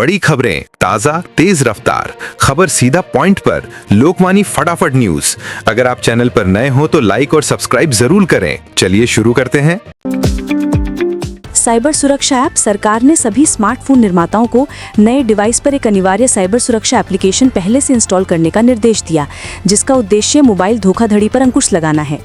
बड़ी खबरें, ताजा तेज रफ्तार, खबर सीधा पॉइंट पर, लोकवाणी फटाफट न्यूज। अगर आप चैनल पर नए हो तो लाइक और सब्सक्राइब जरूर करें। चलिए शुरू करते हैं। साइबर सुरक्षा ऐप। सरकार ने सभी स्मार्टफोन निर्माताओं को नए डिवाइस पर एक अनिवार्य साइबर सुरक्षा एप्लीकेशन पहले से इंस्टॉल करने का निर्देश दिया, जिसका उद्देश्य मोबाइल धोखाधड़ी पर अंकुश लगाना है।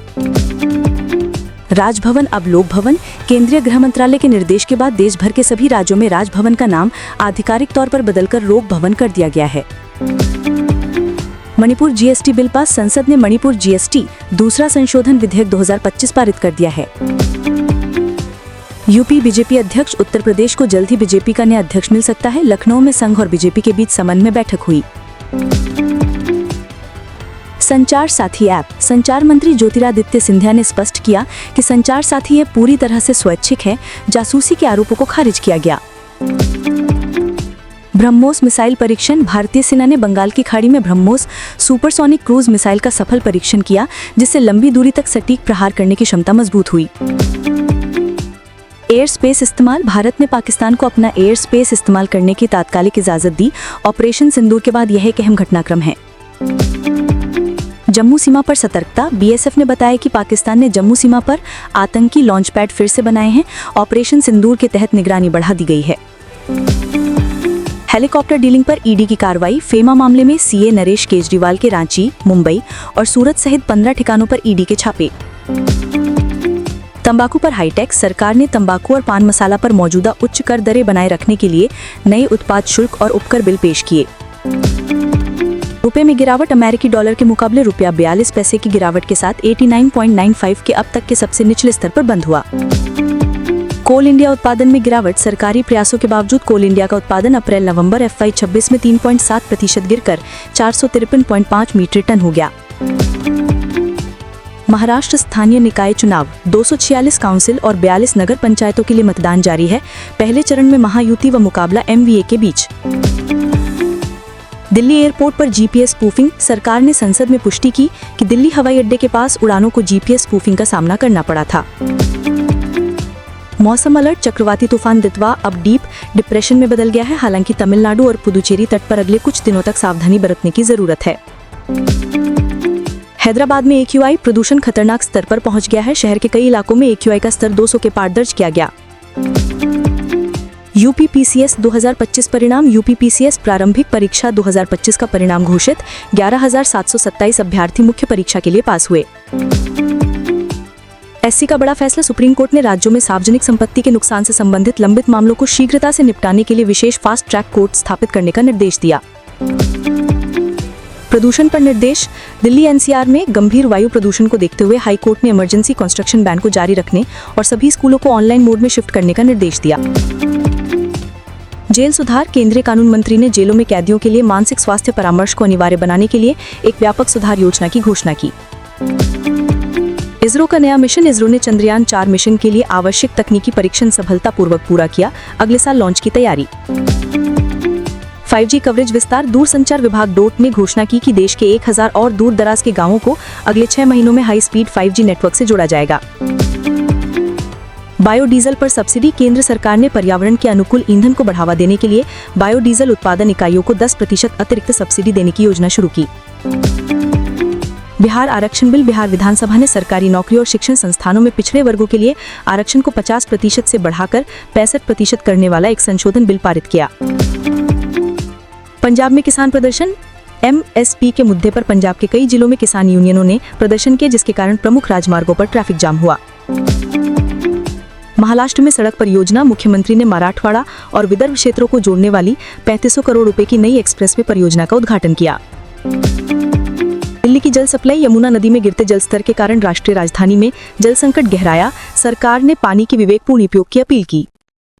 राजभवन अब लोक भवन। केंद्रीय गृह मंत्रालय के निर्देश के बाद देश भर के सभी राज्यों में राजभवन का नाम आधिकारिक तौर पर बदलकर लोक भवन कर दिया गया है। Manipur GST bill pass. संसद ने मणिपुर जीएसटी दूसरा संशोधन विधेयक 2025 पारित कर दिया है। यूपी बीजेपी अध्यक्ष। उत्तर प्रदेश को जल्द ही बीजेपी का नया अध्यक्ष मिल सकता है। लखनऊ में संघ और बीजेपी के बीच समन्वय बैठक हुई। संचार साथी ऐप। संचार मंत्री ज्योतिरादित्य सिंधिया ने स्पष्ट किया कि संचार साथी ऐप पूरी तरह से स्वैच्छिक है। जासूसी के आरोपों को खारिज किया गया। ब्रह्मोस मिसाइल परीक्षण। भारतीय सेना ने बंगाल की खाड़ी में ब्रह्मोस सुपरसोनिक क्रूज मिसाइल का सफल परीक्षण किया, जिससे लंबी दूरी तक सटीक प्रहार करने की क्षमता मजबूत हुई। एयर स्पेस इस्तेमाल। भारत ने पाकिस्तान को अपना एयर स्पेस इस्तेमाल करने की तात्कालिक इजाजत दी। ऑपरेशन सिंदूर के बाद यह एक अहम घटनाक्रम है। जम्मू सीमा पर सतर्कता। बीएसएफ ने बताया कि पाकिस्तान ने जम्मू सीमा पर आतंकी लॉन्च पैड फिर से बनाए हैं। ऑपरेशन सिंदूर के तहत निगरानी बढ़ा दी गई है। हेलीकॉप्टर डीलिंग पर ईडी की कार्रवाई। फेमा मामले में सीए नरेश केजरीवाल के रांची, मुंबई और सूरत सहित 15 ठिकानों पर ईडी के छापे। तंबाकू पर हाईटेक। सरकार ने तंबाकू और पान मसाला पर मौजूदा उच्च कर दरें बनाए रखने के लिए नए उत्पाद शुल्क और उपकर बिल पेश किए। रुपए में गिरावट। अमेरिकी डॉलर के मुकाबले रुपया 42 पैसे की गिरावट के साथ 89.95 के अब तक के सबसे निचले स्तर पर बंद हुआ। कोल इंडिया उत्पादन में गिरावट। सरकारी प्रयासों के बावजूद कोल इंडिया का उत्पादन अप्रैल-नवंबर FY 26 में 3.7% गिरकर 453.5 मीट्रिक टन हो गया। महाराष्ट्र स्थानीय निकाय चुनाव। 246 काउंसिल और 42 नगर पंचायतों के लिए मतदान जारी है। पहले चरण में महायुति व मुकाबला MVA के बीच। दिल्ली एयरपोर्ट पर जीपीएस स्पूफिंग। सरकार ने संसद में पुष्टि की कि दिल्ली हवाई अड्डे के पास उड़ानों को जीपीएस स्पूफिंग का सामना करना पड़ा था। मौसम अलर्ट। चक्रवाती तूफान दितवा अब डीप डिप्रेशन में बदल गया है। हालांकि तमिलनाडु और पुदुचेरी तट पर अगले कुछ दिनों तक सावधानी बरतने की जरूरत है। हैदराबाद में AQI प्रदूषण खतरनाक स्तर पर पहुंच गया है। शहर के कई इलाकों में AQI का स्तर 200 के पार दर्ज किया गया। यूपीपीसीएस 2025 परिणाम। यूपीपीसीएस प्रारंभिक परीक्षा 2025 का परिणाम घोषित। 11,727 अभ्यर्थी मुख्य परीक्षा के लिए पास हुए। SC का बड़ा फैसला। सुप्रीम कोर्ट ने राज्यों में सार्वजनिक संपत्ति के नुकसान से संबंधित लंबित मामलों को शीघ्रता से निपटाने के लिए विशेष फास्ट ट्रैक कोर्ट स्थापित करने का निर्देश दिया। प्रदूषण पर निर्देश। दिल्ली NCR में गंभीर वायु प्रदूषण को देखते हुए हाई कोर्ट ने इमरजेंसी कंस्ट्रक्शन बैन को जारी रखने और सभी स्कूलों को ऑनलाइन मोड में शिफ्ट करने का निर्देश दिया। जेल सुधार। केंद्रीय कानून मंत्री ने जेलों में कैदियों के लिए मानसिक स्वास्थ्य परामर्श को अनिवार्य बनाने के लिए एक व्यापक सुधार योजना की घोषणा की। इसरो का नया मिशन। इसरो ने चंद्रयान 4 मिशन के लिए आवश्यक तकनीकी परीक्षण सफलतापूर्वक पूरा किया। अगले साल लॉन्च की तैयारी। 5G कवरेज विस्तार। दूरसंचार विभाग डोट ने घोषणा की कि देश के 1000 और दूर दराज के गांवों को अगले 6 महीनों में हाई स्पीड 5G नेटवर्क से जोड़ा जाएगा। बायोडीजल पर सब्सिडी। केंद्र सरकार ने पर्यावरण के अनुकूल ईंधन को बढ़ावा देने के लिए बायोडीजल उत्पादन इकाइयों को 10% अतिरिक्त सब्सिडी देने की योजना शुरू की। बिहार आरक्षण बिल। बिहार विधानसभा ने सरकारी नौकरी और शिक्षण संस्थानों में पिछड़े वर्गों के लिए आरक्षण को 50% से बढ़ाकर 65% करने वाला एक संशोधन बिल पारित किया। पंजाब में किसान प्रदर्शन। MSP के मुद्दे पर पंजाब के कई जिलों में किसान यूनियनों ने प्रदर्शन किया, जिसके कारण प्रमुख राजमार्गों पर ट्रैफिक जाम हुआ। महाराष्ट्र में सड़क परियोजना। मुख्यमंत्री ने मराठवाड़ा और विदर्भ क्षेत्रों को जोड़ने वाली 3500 करोड़ रुपए की नई एक्सप्रेसवे परियोजना का उद्घाटन किया। दिल्ली की जल सप्लाई। यमुना नदी में गिरते जलस्तर के कारण राष्ट्रीय राजधानी में जल संकट गहराया। सरकार ने पानी के विवेकपूर्ण उपयोग की अपील की।